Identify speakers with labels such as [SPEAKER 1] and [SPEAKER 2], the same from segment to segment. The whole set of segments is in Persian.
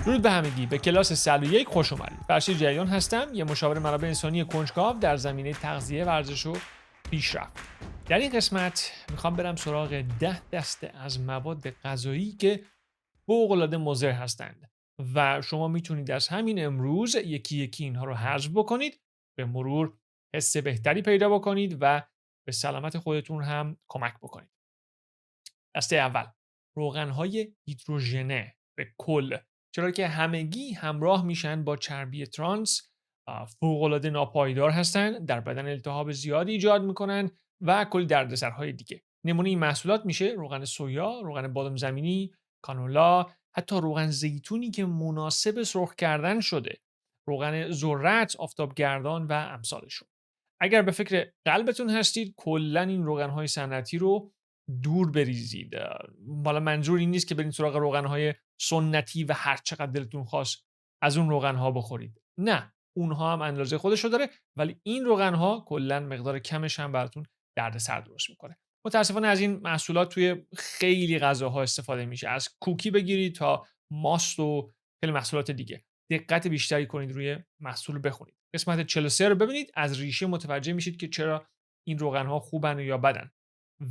[SPEAKER 1] درود به همگی. به کلاس 101 خوش اومدید. فرشید جریان هستم، یه مشاور منابع انسانی کنجکاو در زمینه تغذیه، ورزش و پیشرفت. در این قسمت میخوام برم سراغ 10 دسته از مواد غذایی که فوق‌العاده مضر هستند و شما میتونید از همین امروز یکی یکی اینها رو حذف بکنید، به مرور حس بهتری پیدا بکنید و به سلامت خودتون هم کمک بکنید. دسته اول، روغن‌های هیدروژنه به کل، چرا که همگی همراه میشن با چربی ترانس، فوق‌العاده ناپایدار هستند، در بدن التهاب زیادی ایجاد میکنن و کلی دردسرهای دیگه. نمونه این محصولات میشه روغن سویا، روغن بادام زمینی، کانولا، حتی روغن زیتونی که مناسب سرخ کردن شده، روغن ذرت، آفتابگردان و امثالشون. اگر به فکر قلبتون هستید کلا این روغن‌های صنعتی رو دور بریزید. حالا منظور این نیست که برید سراغ روغن‌های سنتی و هر چقدر دلتون خواست از اون روغن‌ها بخورید. نه، اونها هم اندازه خودشو داره، ولی این روغن‌ها کلا مقدار کمش هم براتون دردسر درست میکنه. متاسفانه از این محصولات توی خیلی غذاها استفاده میشه. از کوکی بگیرید تا ماست و خیلی محصولات دیگه. دقت بیشتری کنید روی محصول بخونید. قسمت 43 رو ببینید، از ریشه متوجه میشید که چرا این روغن‌ها خوبن یا بدن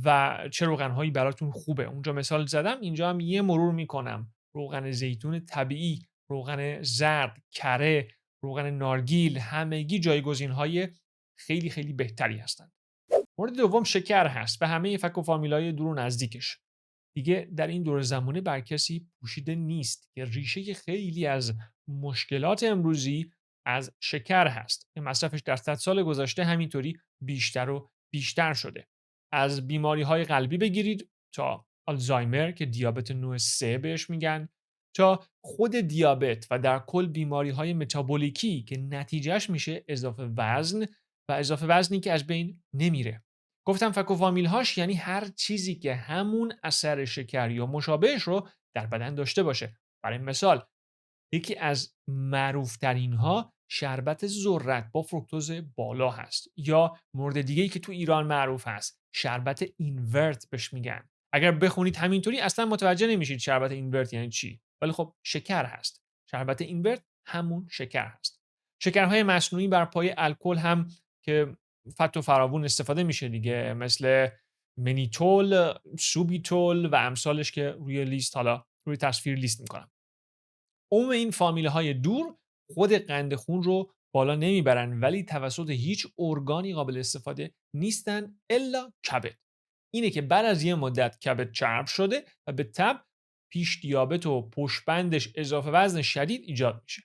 [SPEAKER 1] و چه روغن‌هایی براتون خوبه. اونجا مثال زدم، اینجا هم یه مرور میکنم. روغن زیتون طبیعی، روغن زرد، کره، روغن نارگیل، همگی جایگزین‌های خیلی خیلی بهتری هستند. مورد دوم شکر هست، به همه فک و فامیلای دور و نزدیکش. دیگه در این دور زمانه بر کسی پوشیده نیست که ریشه خیلی از مشکلات امروزی از شکر هست. مصرفش در 100 سال گذشته همینطوری بیشتر و بیشتر شده. از بیماری های قلبی بگیرید تا آلزایمر که دیابت نوع 3 بهش میگن، تا خود دیابت و در کل بیماری های متابولیکی که نتیجهش میشه اضافه وزن و اضافه وزنی که از بین نمیره. گفتم فک و فامیل‌هاش یعنی هر چیزی که همون اثر شکر یا مشابهش رو در بدن داشته باشه. برای مثال، یکی از معروف‌ترین ها شربت ذرت با فرکتوز بالا هست، یا مورد دیگه‌ای که تو ایران معروف هست شربت اینورت بهش میگن. اگر بخونید همینطوری اصلا متوجه نمیشید شربت اینورت یعنی چی، ولی خب شکر هست. شربت اینورت همون شکر هست. شکرهای مصنوعی بر پایه الکل هم که فت و فراوون استفاده میشه دیگه، مثل منیتول، سوبیتول و امثالش که روی لیست، حالا روی تصویر لیست میکنم. عموم این فامیل‌های دور خود قند خون رو بالا نمیبرن، ولی توسط هیچ ارگانی قابل استفاده نیستن الا کبد. اینه که بعد از یه مدت کبد چرب شده و به تبع پیش دیابت و پشتبندش اضافه وزن شدید ایجاد میشه.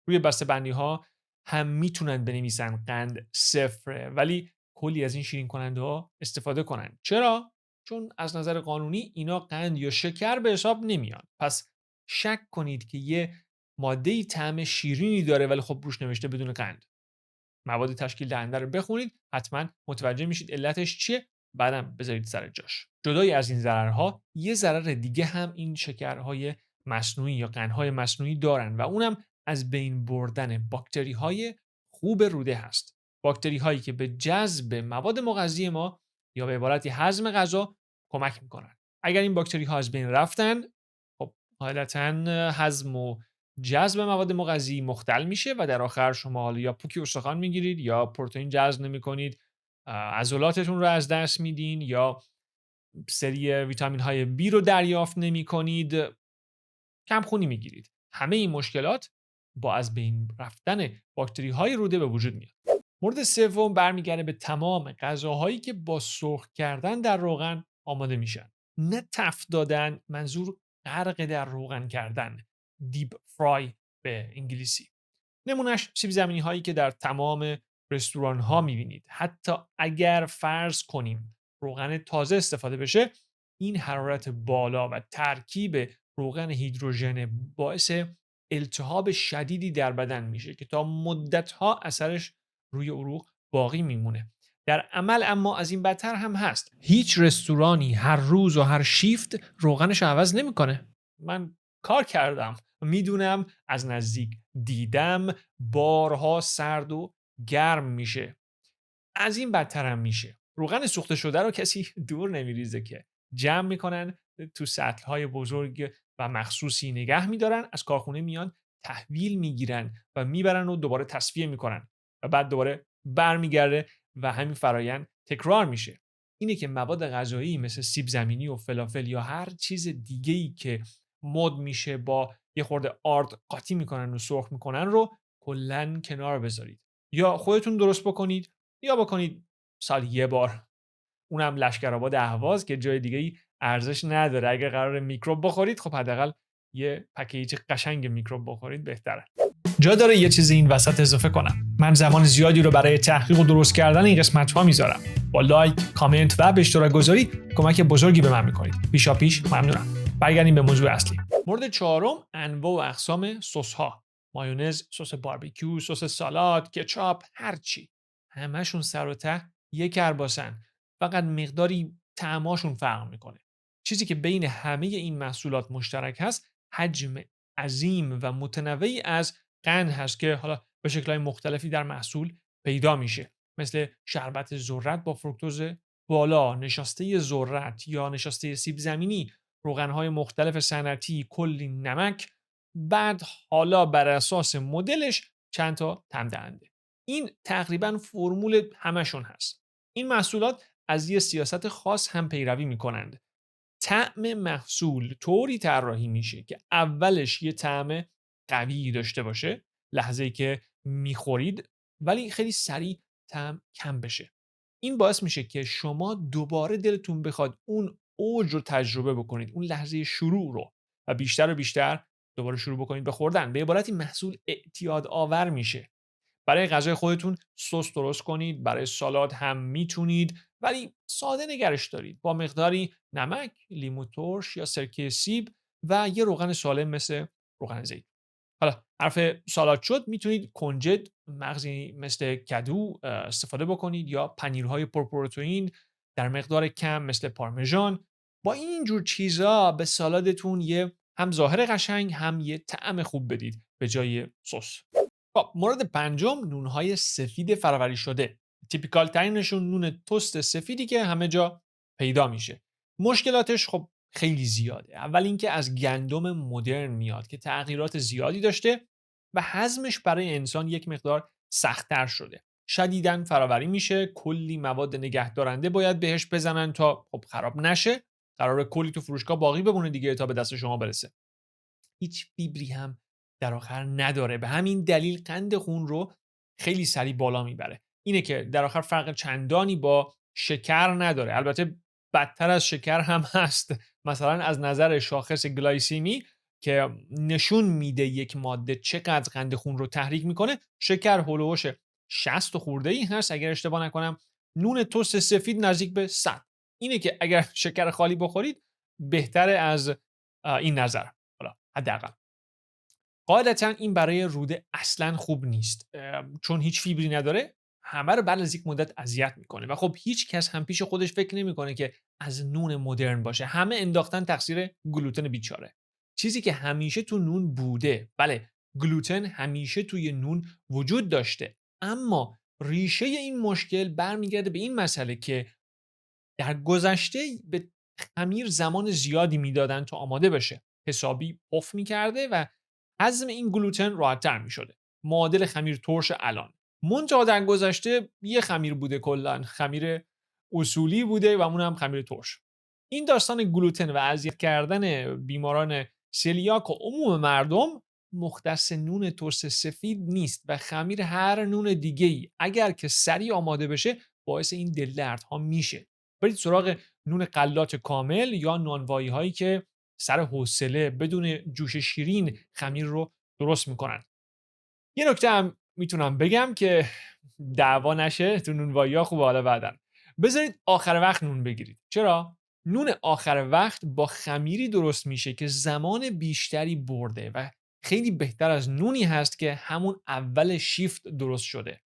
[SPEAKER 1] روی بسته‌بندی ها هم میتونن بنویسن قند صفره، ولی کلی از این شیرین کننده ها استفاده کنن. چرا؟ چون از نظر قانونی اینا قند یا شکر به حساب نمیان. پس شک کنید که یه ماده‌ای طعم شیرینی داره ولی خب روش نوشته بدون قند. مواد تشکیل دهنده رو بخونید، حتما متوجه میشید علتش چیه، بعدم بذارید سر جاش. جدای از این ضررها، یه ضرر دیگه هم این شکرهای مصنوعی یا قندهای مصنوعی دارن و اونم از بین بردن باکتری‌های خوب روده هست. باکتری‌هایی که به جذب مواد مغذی ما یا به عبارتی هضم غذا کمک میکنن. اگر این باکتری‌ها از بین رفتن، خب غالباً هضم و جذب مواد مغذی مختل میشه و در آخر شما حالا یا پوکی استخوان میگیرید یا پروتئین جذب نمی‌کنید، عضلاتتون رو از دست میدین یا سری ویتامین های بی رو دریافت نمی‌کنید، کمخونی میگیرید. همه این مشکلات با از بین رفتن باکتری های روده به وجود میاد. مورد سوم برمیگرده به تمام غذاهایی که با سرخ کردن در روغن آماده میشن. نه تفت دادن، منظور غرق در روغن کردن، دیپ فرای به انگلیسی. نمونهش سیب زمینی هایی که در تمام رستوران ها میبینید. حتی اگر فرض کنیم روغن تازه استفاده بشه، این حرارت بالا و ترکیب روغن هیدروژن باعث التهاب شدیدی در بدن میشه که تا مدتها اثرش روی عروق باقی میمونه. در عمل اما از این بدتر هم هست. هیچ رستورانی هر روز و هر شیفت روغنش عوض نمیکنه. من کار کردم، میدونم، از نزدیک دیدم، بارها سرد و گرم میشه. از این بدتر هم میشه. روغن سوخته شده رو کسی دور نمیریزه که جمع میکنن تو سطل‌های بزرگ و مخصوصی نگه میدارن، از کارخونه میان تحویل میگیرن و میبرن و دوباره تصفیه میکنن و بعد دوباره برمیگرده و همین فرایند تکرار میشه. اینه که مواد غذایی مثل سیب زمینی و فلافل یا هر چیز دیگه‌ای که مد میشه با یه خورده آرد قاطی میکنن و سرخ میکنن رو کلاً کنار بذارید. یا خودتون درست بکنید یا بکنید سال یه بار. اونم لشکرآباد اهواز که جای دیگه‌ای ارزش نداره. اگه قرار میکروب بخورید خب حداقل یه پکیج قشنگ میکروب بخورید بهتره. جا داره یه چیزی این وسط اضافه کنم. من زمان زیادی رو برای تحقیق و درست کردن این قسمت‌ها میذارم. با لایک، کامنت و به اشتراک گذاری کمک بزرگی به من میکنید. پیشاپیش ممنونم. برگردیم به موضوع اصلی. مورد چهارم، انواع و اقسام سس‌ها. مایونز، سس باربیکیو، سس سالاد، کچاپ، هر چی. همشون سر و ته یک کرباسن. فقط مقداری طعماشون فرق میکنه. چیزی که بین همه این محصولات مشترک هست، حجم عظیم و متنوعی از قند هست که حالا به شکل‌های مختلفی در محصول پیدا میشه. مثل شربت ذرت با فرکتوز بالا، نشاسته ذرت یا نشاسته سیب زمینی، روغن‌های مختلف صنعتی، کلی نمک، بعد حالا بر اساس مدلش چند تا طعم دهنده. این تقریباً فرمول همشون هست. این محصولات از یه سیاست خاص هم پیروی میکنند. طعم محصول طوری طراحی میشه که اولش یه طعم قوی داشته باشه لحظه‌ای که میخورید، ولی خیلی سریع طعم کم بشه. این باعث میشه که شما دوباره دلتون بخواد اون اوج رو تجربه بکنید، اون لحظه شروع رو، و بیشتر و بیشتر دوباره شروع بکنید به خوردن. به عبارتی محصول اعتیاد آور میشه. برای غذای خودتون سس درست کنید، برای سالاد هم میتونید، ولی ساده نگرش دارید با مقداری نمک، لیمو ترش یا سرکه سیب و یه روغن سالم مثل روغن زیت. حالا حرف سالاد شد، میتونید کنجد، مغزی مثل کدو استفاده بکنید یا پنیرهای پرپروتئین در مقدار کم مثل پارمژان. با این جور چیزا به سالادتون یه هم ظاهر قشنگ هم یه طعم خوب بدید به جای سس. خب مورد پنجم، نونهای سفید فرآوری شده. تیپیکال ترینشون نون تست سفیدی که همه جا پیدا میشه. مشکلاتش خب خیلی زیاده. اول اینکه از گندم مدرن میاد که تغییرات زیادی داشته و هضمش برای انسان یک مقدار سخت‌تر شده. شدیداً فرآوری میشه، کلی مواد نگهدارنده باید بهش بزنن تا خب خراب نشه. قراره کلی تو فروشگاه باقی بمونه دیگه تا به دست شما برسه. هیچ فیبری هم در آخر نداره. به همین دلیل قند خون رو خیلی سریع بالا میبره. اینه که در آخر فرق چندانی با شکر نداره. البته بدتر از شکر هم هست. مثلا از نظر شاخص گلایسیمی که نشون میده یک ماده چقدر قند خون رو تحریک میکنه، شکر هولوش 60 خورده ای هست اگر اشتباه نکنم. نون تست سفید نزدیک به 100. اینه که اگر شکر خالی بخورید بهتره از این نظر. حالا حداقل قاعدتا این برای روده اصلا خوب نیست، چون هیچ فیبری نداره. همه رو بعد از یک مدت اذیت میکنه و خب هیچ کس هم پیش خودش فکر نمیکنه که از نون مدرن باشه. همه انداختن تقصیر گلوتن بیچاره. چیزی که همیشه تو نون بوده. بله، گلوتن همیشه توی نون وجود داشته، اما ریشه این مشکل برمیگرده به این مسئله که در گذشته به خمیر زمان زیادی میدادن تا آماده بشه. حسابی پف میکرده و هضم این گلوتن راحت‌تر میشده. معادل خمیر ترش الان. منتها در گذشته یه خمیر بوده، کلا خمیر اصولی بوده و اون هم خمیر ترش. این داستان گلوتن و اذیت کردن بیماران سلیاک و عموم مردم مختص نون ترش سفید نیست و خمیر هر نون دیگه‌ای اگر که سریع آماده بشه باعث این دلدردها میشه. برید سراغ نون غلات کامل یا نانوایی هایی که سر حوصله بدون جوش شیرین خمیر رو درست میکنن. یه نکته هم میتونم بگم که دعوا نشه تو نونوایی ها، خوبه حالا بعدن بذارید آخر وقت نون بگیرید. چرا؟ نون آخر وقت با خمیری درست میشه که زمان بیشتری برده و خیلی بهتر از نونی هست که همون اول شیفت درست شده.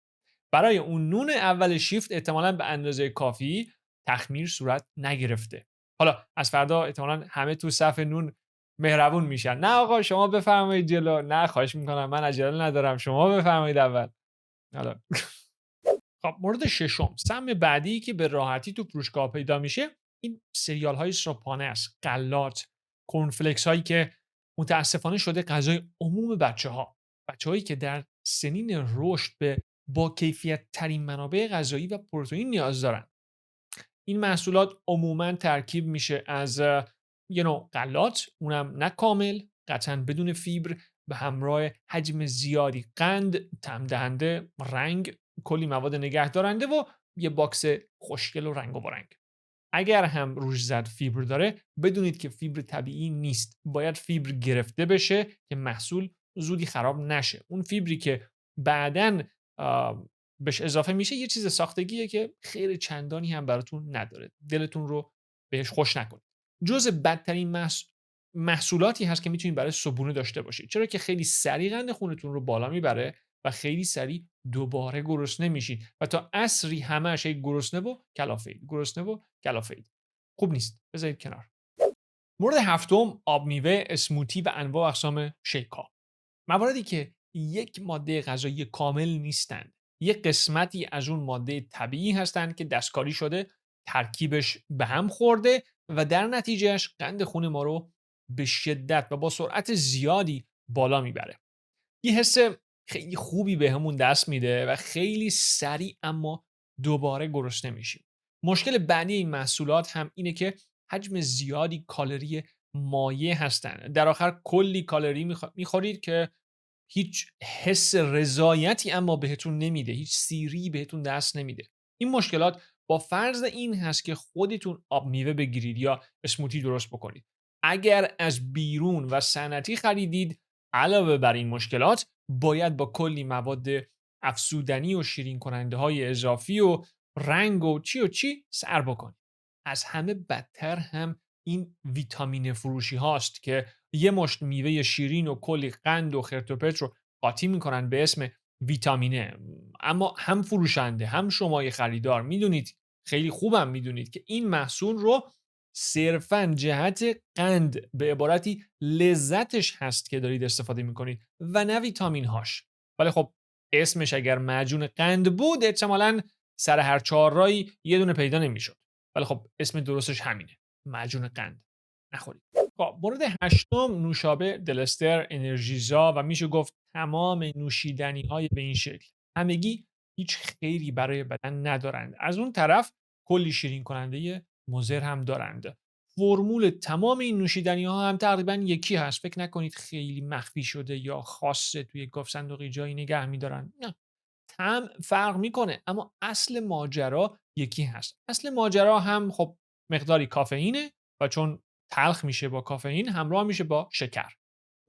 [SPEAKER 1] برای اون نون اول شیفت احتمالاً به اندازه کافی تخمیر صورت نگرفته. حالا از فردا احتمالاً همه تو صف نون مهربون میشن. نه آقا شما بفرمایید جلو. نه خواهش میکنم من عجله ندارم، شما بفرمایید اول. حالا خب مورد ششم، سهم بعدی که به راحتی تو فروشگاه پیدا میشه این سریال های صبحانه است. غلات، کورنفلکس هایی که متاسفانه شده غذای عموم بچه‌هایی که در سنین رشد به با کیفیت ترین منابع غذایی و پروتئین نیاز دارن. این محصولات عموماً ترکیب میشه از یه نوع غلات، اونم نه کامل، قطعاً بدون فیبر، به همراه حجم زیادی قند، طعم دهنده، رنگ، کلی مواد نگه دارنده و یه باکس خوشگل و رنگ و رنگ. اگر هم روش زد فیبر داره، بدونید که فیبر طبیعی نیست. باید فیبر گرفته بشه که محصول زودی خراب نشه. اون فیبری که بعداً بهش اضافه میشه یه چیز ساختگیه که خیر چندانی هم براتون نداره. دلتون رو بهش خوش نکنید. جز بدترین محصولاتی هست که میتونید برای صبحونه داشته باشید. چرا که خیلی سریع قند خونتون رو بالا میبره و خیلی سریع دوباره گرسنه میشید و تا عصری همش گرسنه و کلافید، گرسنه و کلافید. خوب نیست. بذارید کنار. مورد هفتم، آب میوه، اسموتی و انواع و اقسام شیک‌ها. مواردی که یک ماده غذایی کامل نیستند. یک قسمتی از اون ماده طبیعی هستند که دستکاری شده، ترکیبش به هم خورده و در نتیجهش قند خون ما رو به شدت و با سرعت زیادی بالا میبره. یه حس خیلی خوبی بهمون دست میده و خیلی سریع اما دوباره گرسنه میشیم. مشکل بعدی این محصولات هم اینه که حجم زیادی کالری مایع هستن. در آخر کلی کالری میخورید که هیچ حس رضایتی اما بهتون نمیده، هیچ سیری بهتون دست نمیده. این مشکلات با فرض این هست که خودتون آب میوه بگیرید یا اسموتی درست بکنید. اگر از بیرون و صنعتی خریدید، علاوه بر این مشکلات باید با کلی مواد افزودنی و شیرین کننده های اضافی و رنگ و چی سر بکنید. از همه بدتر هم این ویتامین فروشی هاست که یه مشت میوه شیرین و کلی قند و خرت و پرت رو قاطی میکنن به اسم ویتامینه، اما هم فروشنده هم شمای خریدار میدونید، خیلی خوبم میدونید که این محصول رو صرفاً جهت قند، به عبارتی لذتش هست که دارید استفاده میکنید و نه ویتامین هاش. ولی خب اسمش اگر معجون قند بود احتمالاً سر هر چهار راهی یه دونه پیدا نمیشد. ولی خب اسم درستش همینه، معجون قند. نخورید. خب مورد هشتم، نوشابه، دلستر، انرژیزا و میشه گفت تمام نوشیدنی های به این شکل. همگی هیچ خیری برای بدن ندارند. از اون طرف کلی شیرین کننده مضر هم دارند. فرمول تمام این نوشیدنی ها هم تقریبا یکی هست. فکر نکنید خیلی مخفی شده یا خاصه توی گاف صندوقی جایی نگه می‌دارن. نه. طعم فرق میکنه اما اصل ماجرا یکی هست. اصل ماجرا هم خب مقداری کافئینه و چون تلخ میشه با کافئین همراه میشه با شکر.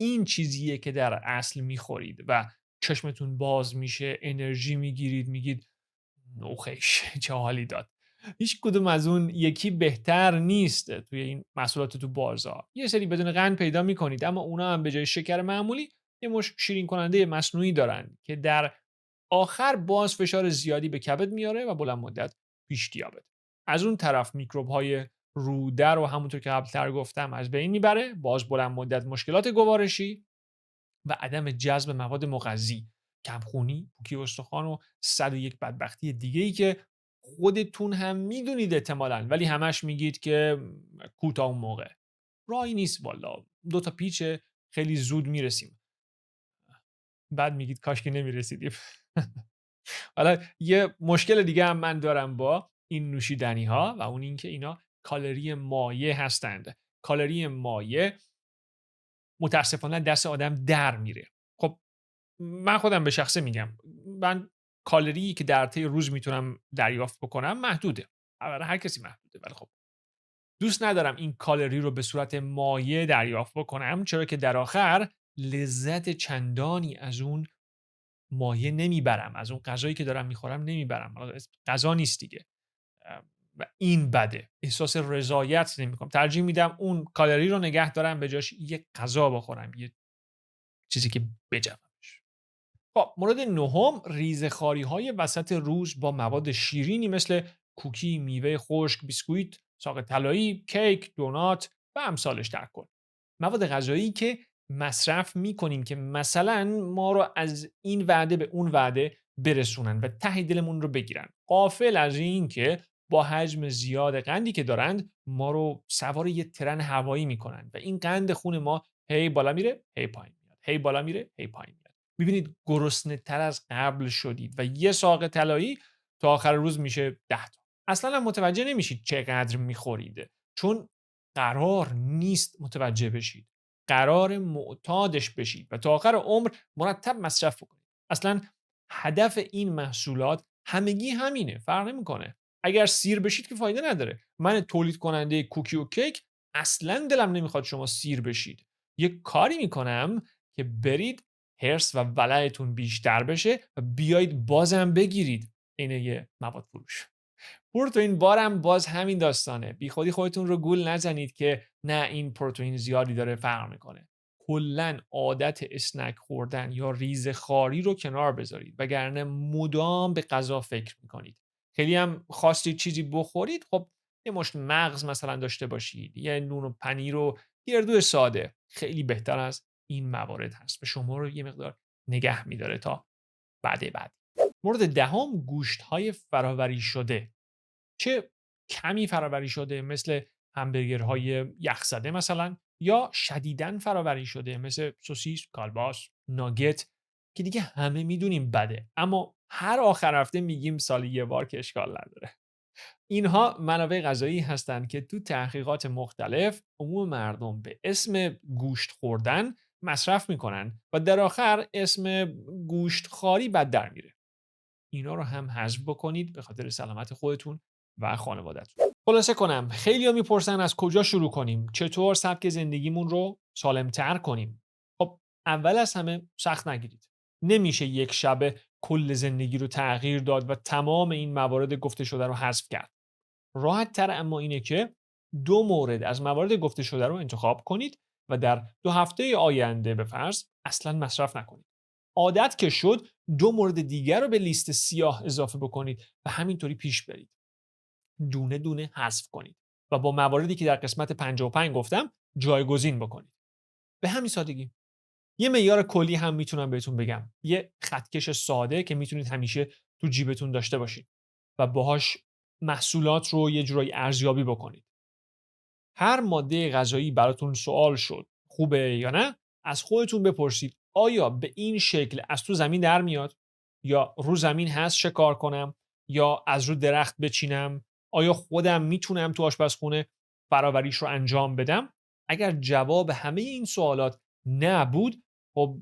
[SPEAKER 1] این چیزیه که در اصل میخورید و چشمتون باز میشه، انرژی میگیرید، میگید نوخش چه حالی داد. هیچ کدوم از اون یکی بهتر نیست توی این محصولات تو بازار. یه سری بدون قند پیدا میکنید اما اونا هم به جای شکر معمولی یه مش شیرین کننده مصنوعی دارن که در آخر باز فشار زیادی به کبد میاره و بلند مدت پیش دیابت. از اون طرف میکروب های روده رو همونطور که قبلتر گفتم از بین میبره، باز بلند مدت مشکلات گوارشی و عدم جذب مواد مغذی، کمخونی، پوکی استخوان و 101 بدبختی دیگه ای که خودتون هم میدونید احتمالاً، ولی همش میگید که کوتا اون موقع. راهی نیست والا. 2 تا پیچ خیلی زود میرسیم. بعد میگید کاش که نمیرسیدیم. حالا یه مشکل دیگه هم من دارم با این نوشیدنی ها و اون اینکه اینا کالری مایع هستند. کالری مایع متاسفانه دست آدم در میره. خب من خودم به شخصه میگم، من کالری که در طی روز میتونم دریافت بکنم محدوده. برای هر کسی محدوده، ولی خب دوست ندارم این کالری رو به صورت مایع دریافت بکنم، چرا که در آخر لذت چندانی از اون مایه نمیبرم، از اون غذایی که دارم میخورم نمیبرم. غذا نیست دیگه و این بده. احساس رضایت نمیکنم. ترجیح میدم اون کالری رو نگه دارم به جاش یک غذا بخورم، یه چیزی که بجومش. خب مورد نهم، ریزخاری های وسط روز با مواد شیرینی مثل کوکی، میوه خشک، بیسکویت، ساق طلایی، کیک، دونات و امثالش در کل. مواد غذایی که مصرف میکنیم که مثلا ما رو از این وعده به اون وعده برسونن و ته دلمون رو بگیرن، غافل از این که با حجم زیاد قندی که دارند ما رو سوار یه ترن هوایی میکنن و این قند خون ما هی بالا میره، هی پایین میاد. هی بالا میره، هی پایین میاد. میبینید گرسنه تر از قبل شدید و یه ساق طلایی تا آخر روز میشه 10 تا. اصلا هم متوجه نمیشید چقدر میخورید، چون قرار نیست متوجه بشید. قرار معتادش بشید و تا آخر عمر مرتب مصرف بکنید. اصلا هدف این محصولات همگی همینه، فرق نمیکنه. اگر سیر بشید که فایده نداره. من تولید کننده کوکی و کیک اصلا دلم نمیخواد شما سیر بشید. یک کاری میکنم که برید هرس و ولعتون بیشتر بشه و بیایید بازم بگیرید. اینه یه مواد فروش. پروتئین بارم باز همین داستانه. بی خودی خودتون رو گول نزنید که نه این پروتئین زیادی داره فرق میکنه. کلاً عادت اسنک خوردن یا ریزه خواری رو کنار بذارید، وگرنه مدام به غذا فکر میکنید. خیلی هم خواستید چیزی بخورید، خب یه مشت مغز مثلا داشته باشید، یه نون و پنیر و گردو ساده. خیلی بهتر از این موارد هست. به شما رو یه مقدار نگه میداره تا بعد. مورد دهم، گوشت‌های فرآوری شده. چه کمی فرآوری شده مثل همبرگرهای یخزده مثلا، یا شدیداً فرآوری شده مثل سوسیس، کالباس، ناگت که دیگه همه میدونیم بده، اما هر آخر هفته میگیم سالی یه بار که اشکال نداره. اینها منابع غذایی هستند که تو تحقیقات مختلف عموم مردم به اسم گوشت خوردن مصرف میکنن و در آخر اسم گوشت خواری بد در میره. اینا رو هم حذف بکنید به خاطر سلامت خودتون و خانواده‌تون. خلاصه کنم، خیلی‌ها میپرسن از کجا شروع کنیم؟ چطور سبک زندگیمون رو سالم‌تر کنیم؟ خب اول از همه سخت نگیرید. نمیشه یک شبه کل زندگی رو تغییر داد و تمام این موارد گفته شده رو حذف کرد. راحت تر اما اینه که 2 مورد از موارد گفته شده رو انتخاب کنید و در 2 هفته آینده به فرض اصلاً مصرف نکنید. عادت که شد 2 مورد دیگر رو به لیست سیاه اضافه بکنید و همینطوری پیش برید. دونه دونه حذف کنید و با مواردی که در قسمت 55 گفتم جایگزین بکنید. به همین سادگی. یه معیار کلی هم میتونم بهتون بگم. یه خطکش ساده که میتونید همیشه تو جیبتون داشته باشید و باهاش محصولات رو یه جورایی ارزیابی بکنید. هر ماده غذایی براتون سوال شد خوبه یا نه، از خودتون بپرسید آیا به این شکل از تو زمین در میاد؟ یا رو زمین هست شکار کنم؟ یا از رو درخت بچینم؟ آیا خودم میتونم تو آشپزخونه فرآوریش رو انجام بدم؟ اگر جواب همه این سوالات نه بود، خب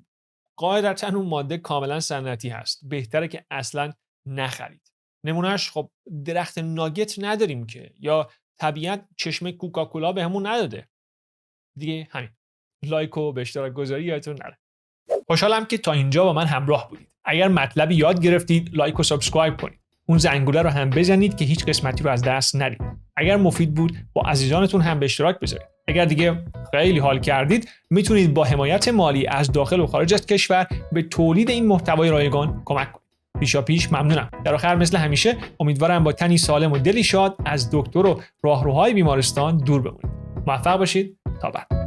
[SPEAKER 1] قاعدتاً اون ماده کاملا سنتی هست. بهتره که اصلاً نخرید. نمونهش خب درخت ناگت نداریم که، یا طبیعت چشمه کوکاکولا بهمون نداده. دیگه همین. لایک و به اشتراک گذاری یادتون نره. خوشحالم که تا اینجا با من همراه بودید. اگر مطلبی یاد گرفتید لایک و سابسکرایب کنید. اون زنگوله رو هم بزنید که هیچ قسمتی رو از دست ندید. اگر مفید بود با عزیزانتون هم به اشتراک بذارید. اگر دیگه خیلی حال کردید میتونید با حمایت مالی از داخل و خارج از کشور به تولید این محتوای رایگان کمک کنید. پیشاپیش ممنونم. در آخر مثل همیشه امیدوارم با تنی سالم و دلی شاد از دکتر و راهروهای بیمارستان دور بمونید. موفق باشید. تا بعد.